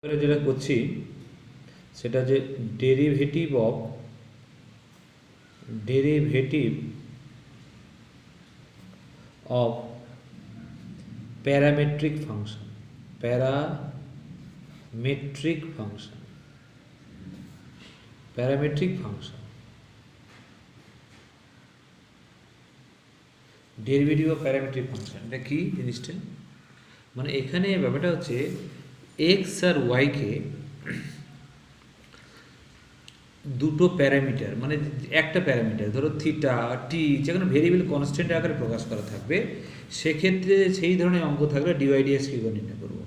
এবারে যেটা করছি সেটা যে derivative of parametric function parametric function derivative of parametric function এটা কি জিনিসটা, মানে এখানে ব্যাপারটা হচ্ছে এক্স আর ওয়াইকে দুটো প্যারামিটার, মানে একটা প্যারামিটার ধরো থিটা টি যেখানে ভেরিয়েবল কনস্ট্যান্ট আকারে প্রকাশ করা থাকবে, সেক্ষেত্রে সেই ধরনের অঙ্ক থাকলে ডিওয়াই ডিএক্স কী করে নির্ণয় করবো,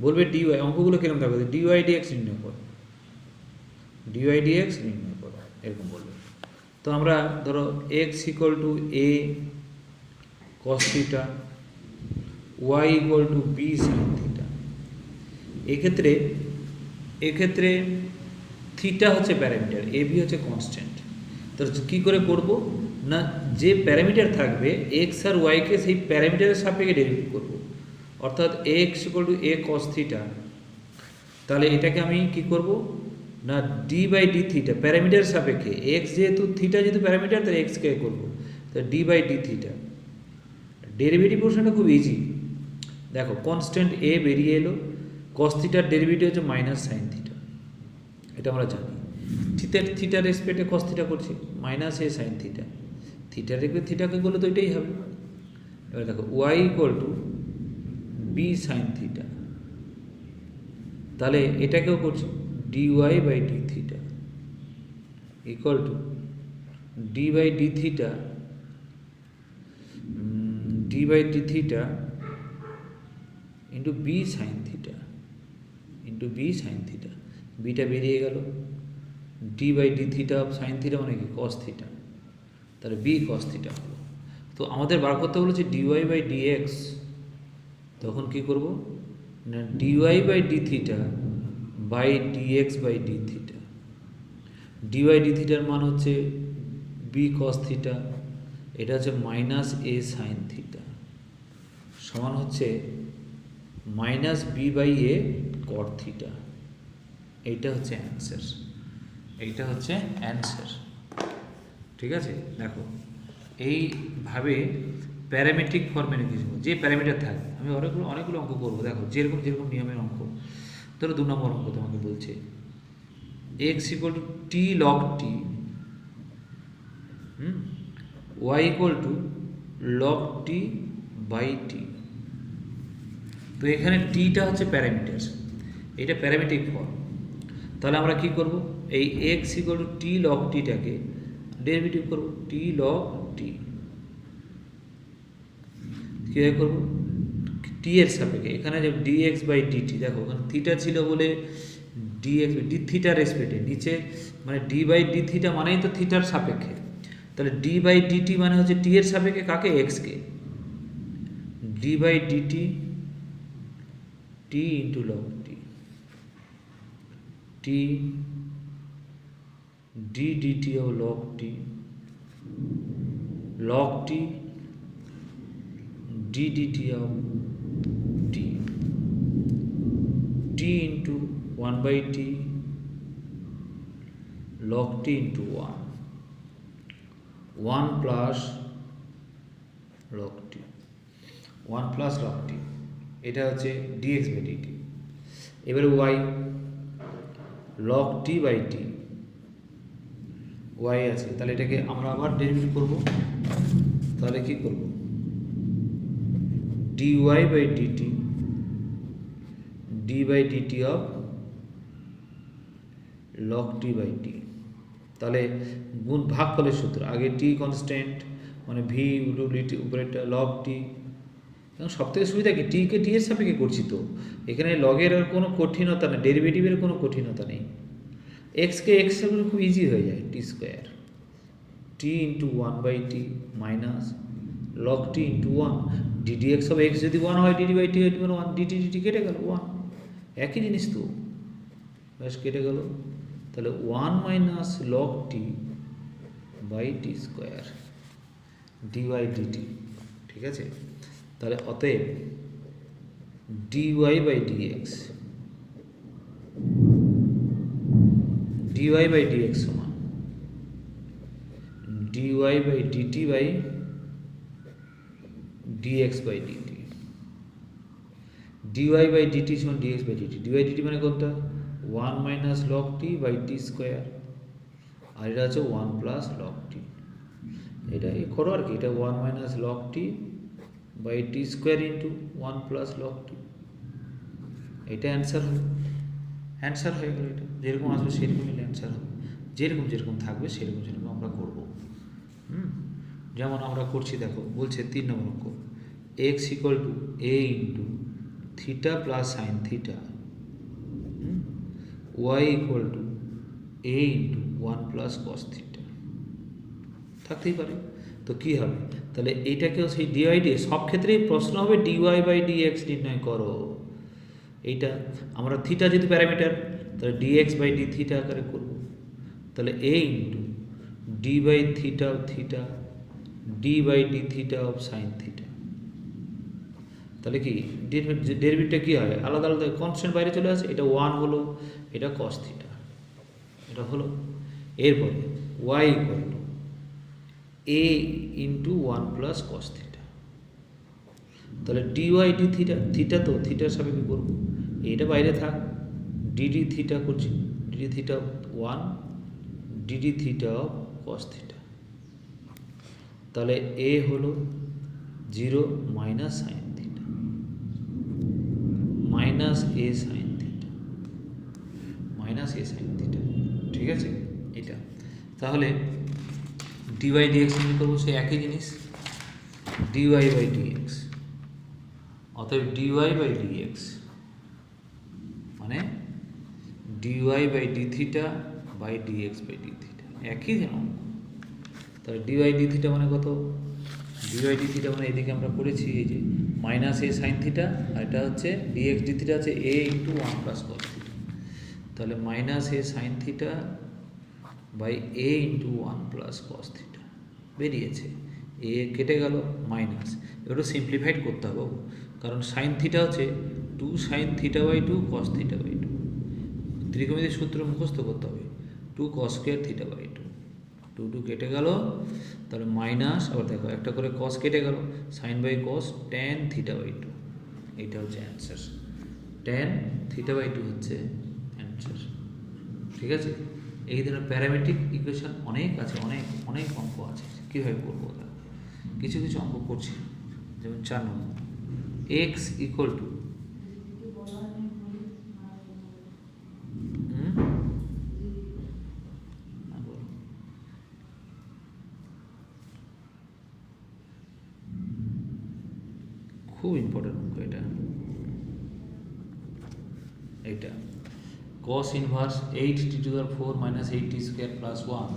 বলবে ডিওয়াই অঙ্কগুলো কিরকম থাকবে, ডিওয়াই ডিএক্স নির্ণয় করো, ডিওয়াই ডিএক্স নির্ণয় করো এরকম বলবে। তো আমরা ধরো x equal to a cos theta, y equal to b sine theta. এক্ষেত্রে থিটা হচ্ছে প্যারামিটার, এ বি হচ্ছে কনস্ট্যান্ট। তো কী করে করব না, যে প্যারামিটার থাকবে এক্স আর ওয়াইকে সেই প্যারামিটারের সাপেক্ষে ডেরিভেট করব, অর্থাৎ x equal to a cos theta. তাহলে এটাকে আমি কি করব না, ডি বাই ডি থিটা প্যারামিটারের সাপেক্ষে, এক্স যেহেতু থিটা যেহেতু প্যারামিটার তাহলে এক্সকে করবো, তো D by D theta. Derivative পোর্শনটা খুব ইজি, দেখো কনস্ট্যান্ট এ বেরিয়ে এলো, কস থিটার ডেরিভেটিভ হচ্ছে মাইনাস সাইন থিটা, এটা আমরা জানি। থিটার রেসপেক্টে কস থিটা করছি, মাইনাস এ সাইন থিটা, থিটার রেসপেক্টে থিটাকে করলে তো এটাই হবে। এবার দেখো y equal to b sine theta, তাহলে এটাকেও করছি d y by D theta equal to d by D theta into b sine theta বিটা বেরিয়ে গেল, d by D theta of sine theta মানে কি কস থিটা, তাহলে বি কস থিটা হলো। তো আমাদের বার করতে বলেছে ডিওয়াই বাই ডিএক্স, তখন কি করব না, d y by D theta by dx by D theta. D y d থিটার মান হচ্ছে বি কস থিটা, এটা হচ্ছে মাইনাস এ সাইন থিটা, সমান হচ্ছে minus b by a cot theta. এইটা হচ্ছে অ্যান্সার, ঠিক আছে। দেখো এইভাবে প্যারামেট্রিক ফর্মে লিখেছি, যে প্যারামিটার থাকবে, আমি অনেকগুলো অঙ্ক করবো। দেখো যেরকম নিয়মের অঙ্ক, ধরো 2 নম্বর অঙ্ক তোমাকে বলছে X equal to T log T, Y equal to log T by T. তো এখানে টিটা হচ্ছে প্যারামিটার, এটা প্যারামেট্রিক ফর্ম। তাহলে আমরা কি করব, এই X equal to T log টিটাকে ডেরিভেটিভ করব, টি লগ টি কীভাবে করবো, টি এর সাপেক্ষে। এখানে যে ডিএক্স বাই ডিটি, দেখো ওখানে থিটা ছিল বলে ডিএক্স ডি থিটার রেসপেক্টে নিচে, মানে ডি বাই ডি থিটা মানেই তো থিটার সাপেক্ষে, তাহলে ডি বাই ডিটি মানে হচ্ছে টি এর সাপেক্ষে কাকে, এক্সকে, D by DT T into log T, T D DT of log T D DT of T, T into 1 by T log t into 1 plus log t, 1 plus log t, এটা হচ্ছে dx by dt। এবারে y log t by t, y আছে, তাহলে এটাকে আমরা আবার derivative করব, তাহলে কি করব, dy by dt d by dt of log t by t। তাহলে গুণ ভাগফলের সূত্র, আগে টি কনস্ট্যান্ট মানে ভি উপরেরটা লগ টি, এবং সব থেকে সুবিধা কি টিকে টি এর সাপেক্ষে করছি, তো এখানে লগের কোনো কঠিনতা নেই, ডেরিভেটিভের কোনো কঠিনতা নেই, এক্সকে এক্স খুব ইজি হয়ে যায়, T square T into 1 by T minus log T into 1 DD X of X যদি 1 হয়, ডিডি বাই টি হয়ে 1, ডিটি ডিটি কেটে গেল 1, একই জিনিস তো, ব্যাস কেটে গেল। তাহলে 1 minus log T by T square D by DT, ঠিক আছে। তাহলে অতএব dy by dx DY by DX সমান DY by DT by dx by DT. DY by DT সমান DX by DT. DY DT মানে কোনটা? 1 minus log T by T square, আর এটা হচ্ছে 1 প্লাস লগ টি। এটা এই করো আর কি, এটা 1 minus log T by T square into 1 plus log T. এটা অ্যান্সার হবে, অ্যান্সার হয়ে গেল। এটা যেরকম আসবে সেরকমই অ্যান্সার হবে, যেরকম যেরকম থাকবে সেরকম সেরকম আমরা করবো। যেমন আমরা করছি দেখো, বলছে 3 নম্বর অঙ্ক, x equal to A into theta plus sine theta, y equal to A into 1 plus cos theta থাকতেই পারে। তো কী হবে তাহলে? এইটাকেও সেই ডিওয়াই ডি, সব ক্ষেত্রেই প্রশ্ন হবে ডিওয়াই বাই ডিএক্স নির্ণয় করো। এইটা আমরা থিটা যদি প্যারামিটার, তাহলে ডিএক্স বাই ডি থিটা আকারে করব। তাহলে এ into D by theta of theta D by D theta of sine theta. তাহলে কি ডেরিভেটিভটা কী হয়? আলাদা আলাদা কনস্ট্যান্ট বাইরে চলে আসে। এটা 1 হলো, এটা কস থিটা, এটা হলো। এরপরে y equal to A into 1 plus cos theta. তাহলে ডিওয়াই ডি থিটা, থিটা তো থিটার সাপেক্ষে করবো, এইটা বাইরে থাক, ডিডি থিটা করছি, d d theta 1 d d theta of cos theta. তাহলে এ হলো 0 minus sine theta minus a sine theta minus a sine theta. ঠিক আছে এটা। তাহলে ডিওয়াই ডিএক্স নিয়ে করবো সেই একই জিনিস, ডিওয়াই বাই ডিএক্স। অতএব ডিওয়াই বাই ডিএক্স মানে d y by D theta by dx by D theta, একই যেন। তাহলে ডিওয়াই ডি থিটা মানে কত? ডিওয়াই ডি থিটা মানে এদিকে আমরা করেছি এই যে মাইনাস এ সাইন থিটা, আর এটা হচ্ছে ডিএক্স ডি থিটা আছে a into 1 plus cos theta. তাহলে minus a sine theta by a into 1 plus cos theta বেরিয়েছে। এ কেটে গেল, মাইনাস। এবারে সিম্পলিফাইড করতে হবে, কারণ সাইন থিটা হচ্ছে 2 sine theta by 2 cos theta by 2। ত্রিকোণমিতির সূত্র মুখস্থ করতে হবে, 2 কস স্কোয়ার থিটা বাই 2। 2 2 কেটে গেল, তাহলে মাইনাস, আবার দেখো একটা করে কস কেটে গেল, sine by cos tan theta by 2। এইটা হচ্ছে অ্যান্সার, ট্যান থিটা বাই 2 হচ্ছে অ্যান্সার। ঠিক আছে। এই ধরনের প্যারামেট্রিক ইকুয়েশন অনেক আছে, অনেক অনেক অঙ্ক আছে। কীভাবে করবো ওটা? কিছু কিছু অঙ্ক করছি, যেমন 4 নম্বর, এক্স ইকুয়াল টু খুব ইম্পর্টেন্ট অঙ্ক এটা। এইটা cos inverse 8t⁴ minus 8t square plus 1।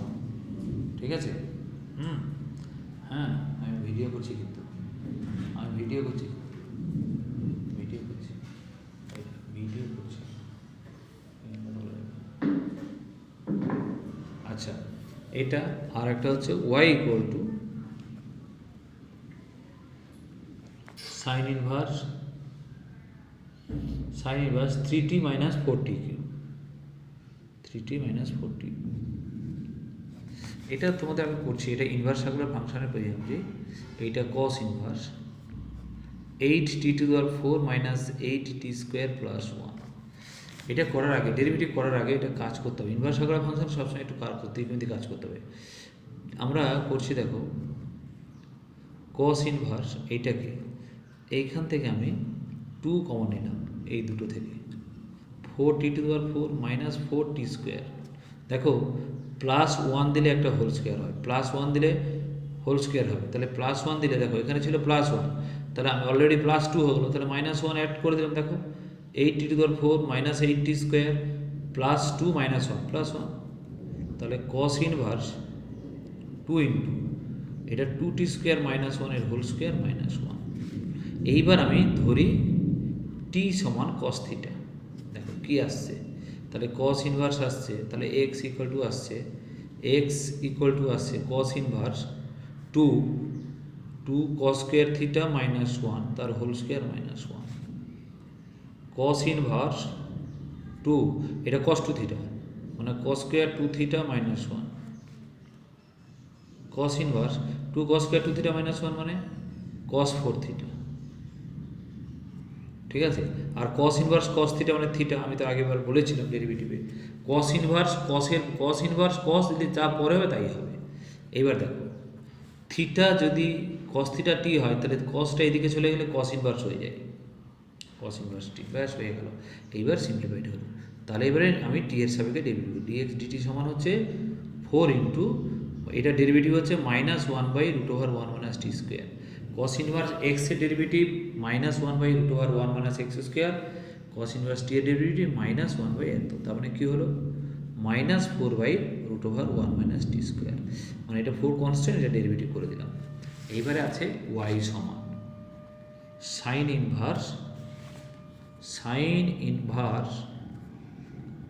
ঠিক আছে। হ্যাঁ আমি ভিডিও করছি, কিন্তু আমি ভিডিও করছি, ভিডিও করছি। আচ্ছা, এটা আর একটা হচ্ছে y equal to sign inverse 3t minus 4t cube, 3t minus 4t। এটা তোমাদের আমি করছি, এটা ইনভার্স সার্কুলার ফাংশনের পরিমাণ, যে এইটা cos inverse 8t⁴ minus 8t square plus 1। এটা করার আগে, ডেরিভেটিভ করার আগে এটা কাজ করতে হবে। ইনভার্স সার্কুলার ফাংশন সবসময় একটু কাজ করতে হবে। আমরা করছি দেখো, cos ইনভার্স এইটাকে এইখান থেকে আমি 2 কমন নিলাম, এই দুটো থেকে 4t⁴ মাইনাস 4t স্কোয়ার। দেখো প্লাস 1 দিলে একটা হোল স্কোয়ার হয়, প্লাস 1 দিলে হোল স্কোয়ার হবে। তাহলে প্লাস 1 দিলে দেখো এখানে ছিল প্লাস 1, তাহলে আমি অলরেডি প্লাস 2 হয়ে গেলো, তাহলে মাইনাস 1 অ্যাড করে দিলাম। দেখো 8t⁴ minus 8t square plus 2 minus 1 plus 1। তাহলে cos ইনভার্স 2 ইন্টু এটা 2t স্কোয়ার মাইনাস 1 এর হোল স্কোয়ার মাইনাস 1। এইবার আমি ধরি t সমান cos থিটা। দেখো কি আসছে, তাহলে cos ইনভার্স আসছে, তাহলে x ইকুয়াল টু আসছে cos inverse 2 cos square theta minus 1 তার whole square minus 1। cos inverse 2, এটা cos 2 থিটা, মানে cos square two theta minus one, cos inverse two cos square two theta minus one মানে cos four theta, ঠিক আছে। আর cos inverse cos theta মানে theta, আমি তো আগেবার বলেছিলাম ডেরিভেটিভে কস ইনভার্স কস যদি যা পরে হবে তাই হবে। এইবার দেখো থিটা যদি কস থিটা টি হয় তাহলে কসটা এদিকে চলে গেলে কস ইনভার্স হয়ে যায়, কস ইনভার্স টি, ব্যাস হয়ে গেল। এইবার সিম্পলিফাইড হলো, তাহলে এবারে আমি টি এর সাপেক্ষে ডেরিভেটিভ ডিএক্স ডিটি সমান হচ্ছে 4 ইন্টু এটা ডেরিভেটিভ হচ্ছে minus one by root over one minus T square, cos inverse X এর derivative minus one by root over one minus X square, cos inverse T এর ডেরিভেটিভ মাইনাস ওয়ান বাই এত, তার মানে কী হলো minus four by root over one minus T square, মানে এটা four constant, এটা ডেরিভেটিভ করে দিলাম। এইবারে আছে ওয়াই সমান sine inverse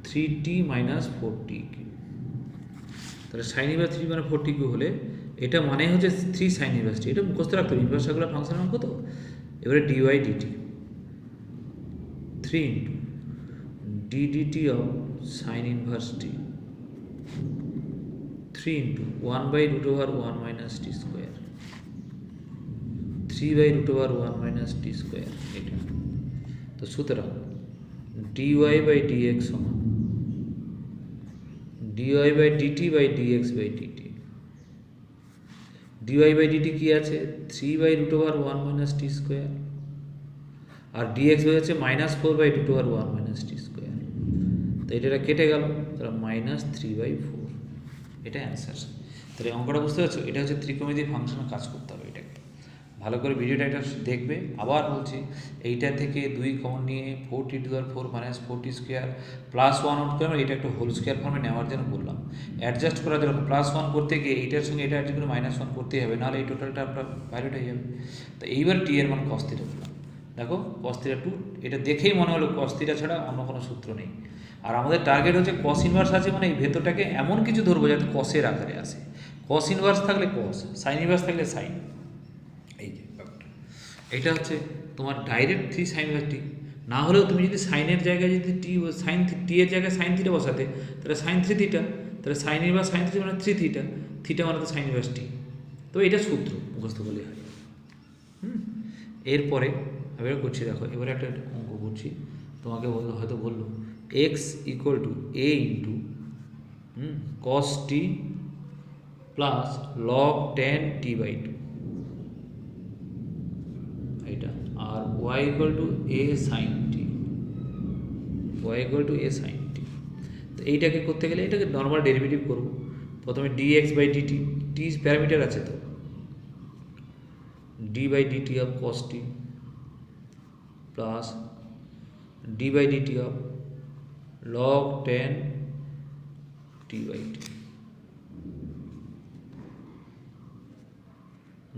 3t minus 4t cube, তাহলে সাইন ইনভার্স 3 মানে 4t কিউ হলে এটা মানে হচ্ছে 3 সাইন ইনভার্স টি, এটা মুখস্থ রাখতে হবে, ইনভার্স সার্কুলার ফাংশনের অঙ্ক তো। এবারে d y d t 3 into d DT of sine inverse t 3 into 1 by root over 1 minus T square 3 by root over 1 minus T square, এটা তো সুতরাং dy বাই dx সমান dy by dt by dx by dt, dy by dt কি আছে 3 by root over 1 minus T square, আর dx হয়ে যাচ্ছে minus 4 by root over 1 minus T square, তো এটা কেটে গেল, তাহলে মাইনাস 3 বাই 4, এটা অ্যান্সার। তাহলে অঙ্কটা বুঝতে পারছো, এটা হচ্ছে ত্রিকোণমিতির ফাংশনে কাজ করতে হবে, এটাকে ভালো করে ভিডিওটা এটা দেখবে। আবার বলছি এইটা থেকে 2 কমন নিয়ে 4t to the 4 minus 4t square plus 1 out করে এটা একটা হোল স্কোয়ার ফর্মে নেওয়ার জন্য বললাম, অ্যাডজাস্ট করার জন্য প্লাস 1 করতে গিয়ে এইটার সঙ্গে এটা অ্যাড করে মাইনাস 1 করতেই হবে, নাহলে এই টোটালটা আপনার বাইরে হয়ে যাবে। তো এইবার টি এর মান কস থিটা পেলাম, দেখো কস থিটা 2, এটা দেখেই মনে হলো কস থিটা ছাড়া অন্য কোনো সূত্র নেই। আর আমাদের টার্গেট হচ্ছে কস ইনভার্স আছে মানে এই ভেতরটাকে এমন কিছু ধরবো যাতে কসের আকারে আসে, কস ইনভার্স থাকলে কস, সাইন ইনভার্স থাকলে সাইন, এই যে ব্যাপারটা। এটা হচ্ছে তোমার ডাইরেক্ট 3 সাইন ইনভার্স টি, না হলেও তুমি যদি সাইনের জায়গায় যদি টি সাইন টি এর জায়গায় সাইন থিটা বসাতে তাহলে সাইন 3 থিটা, তাহলে সাইন ইনভার্স সাইন থিটা মানে 3 থিটা, থিটা মানে তো সাইন ইনভার্স টি, তো এটা সূত্র মুখস্থ করলে হয়। এরপরে আমি করছি, দেখো এবারে একটা অঙ্ক করছি, তোমাকে হয়তো বললো X equal to A into cos T plus log ten T by two, এটা আর Y equal to A sine T, তো এইটাকে করতে গেলে এটাকে নর্মাল ডেরিভেটিভ করবো। প্রথমে DX by DT, T parameter আছে তো, D by DT of cos T plus D by DT of log ten T by T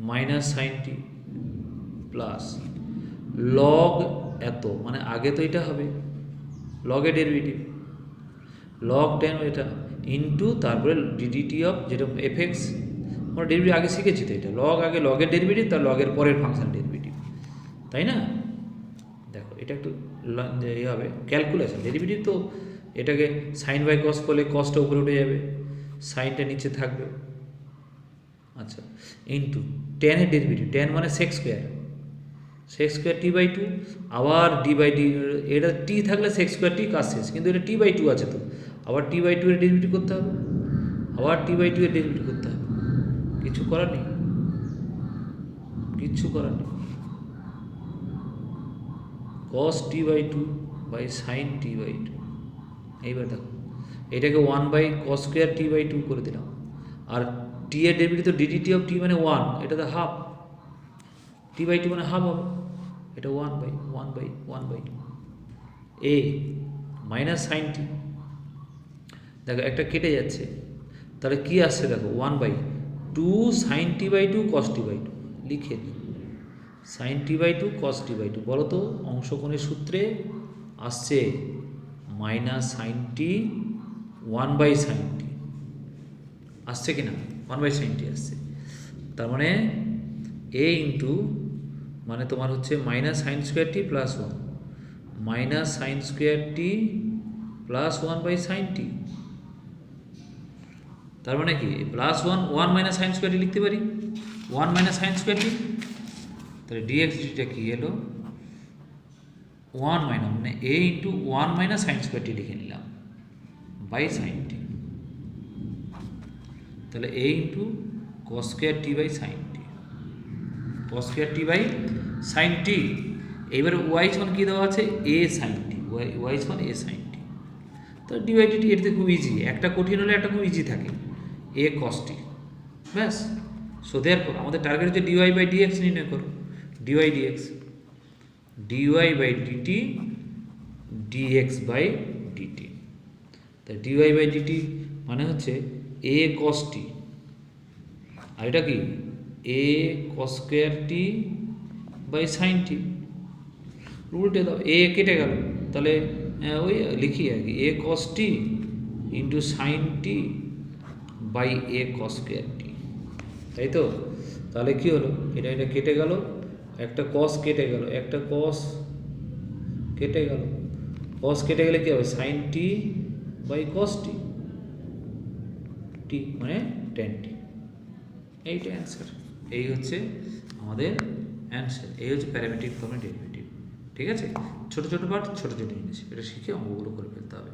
minus sine T plus log এত, মানে আগে তো এটা হবে লগের ডেরিভেটিভ লগ টেন এটা ইন্টু তারপরে ডিডিটি অফ যেটা এফ এক্স, আমরা ডেরিভেটিভ আগে শিখেছি তো, এটা লগ আগে লগের ডেরিভেটিভ তার লগের পরের ফাংশন ডেরিভেটিভ, তাই না। দেখো এটা একটু ইয়ে হবে ক্যালকুলেশন, ডেরিভেটিভ তো এটাকে সাইন বাই কস করলে কসটা উপরে উঠে যাবে, সাইনটা নিচে থাকবে, আচ্ছা ইন্টু টেনের ডেরিভেটিভ, টেন মানে sec square T by two, আবার ডি বাই ডি, এটা টি থাকলে সেক্স স্কোয়ার টি কাজ শেষ, কিন্তু এটা টি বাই টু আছে তো আবার টি বাই টু এর ডেরিভেটিভ করতে হবে, আবার টি বাই টু এর ডেরিভেটিভ করতে হবে, কিছু করার নেই, cos T by two by sine T by two. এইবার দেখো এটাকে 1 by cos square T by two করে দিলাম, আর টি এর ডেরিভেটিভ তো ডিডিটি অফ টি মানে 1, এটা তো হাফ, টি বাই টু মানে হাফ হবে, এটা 1 by A minus sine T, দেখো একটা কেটে যাচ্ছে, তাহলে কি আসছে দেখো 1 by 2 sine T by two cos T by two, লিখে দিই sine T by two cos T by two, বলো তো অংশকোণের সূত্রে আসছে minus sine T 1 by sine T আসছে কিনা, 1 বাই সাইন টি আসছে, তার মানে এ ইন্টু মানে তোমার হচ্ছে minus sine square t plus 1 minus sine square t plus 1 by sine t তার মানে কি plus one one minus sine square t লিখতে পারি, ওয়ান মাইনাস সাইন স্কোয়ারটি, তাহলে ডিএক্স ডিটিটা কী এলো ওয়ান মাইনাস মানে a into one minus sine square t লিখে নিলাম বাই সাইন টি, তাহলে এ into cos square T by sine t, cos square T by sine t. এইবারে y সমান কী দেওয়া আছে এ সাইন টি, ওয়াই সমান এ সাইন টি, তো ডিওয়াই ডিটি এটাতে খুব ইজি, একটা কঠিন হলে একটা খুব ইজি থাকে এ কস টি, ব্যাস। সো দেয়ারফর আমাদের টার্গেট হচ্ছে ডিওয়াই বাই ডিএক্স নির্ণয় করো, dy dx, dy by dt dx by dt, তা ডিওয়াই বাই ডিটি মানে হচ্ছে এ কস টি, আর এটা কি a cos square T by sine t, উল্টে দাও এ কেটে গেল, তাহলে ওই লিখি আর কি a cos t into sine T by a cos square t, তাই তো। তাহলে কী হলো এটা এটা কেটে গেল, একটা কস কেটে গেল, একটা কস কেটে গেল, কস কেটে গেলে কী হবে সাইন টি বাই কস টি, টি মানে টেন টি, এইটা অ্যান্সার, এই হচ্ছে আমাদের অ্যান্সার, এই হচ্ছে প্যারামেট্রিক ফর্মের ডেরিভেটিভ। ঠিক আছে, ছোটো ছোটো পার্ট ছোটো ছোটো জিনিস, এটা শিখে অঙ্কগুলো করে ফেলতে হবে।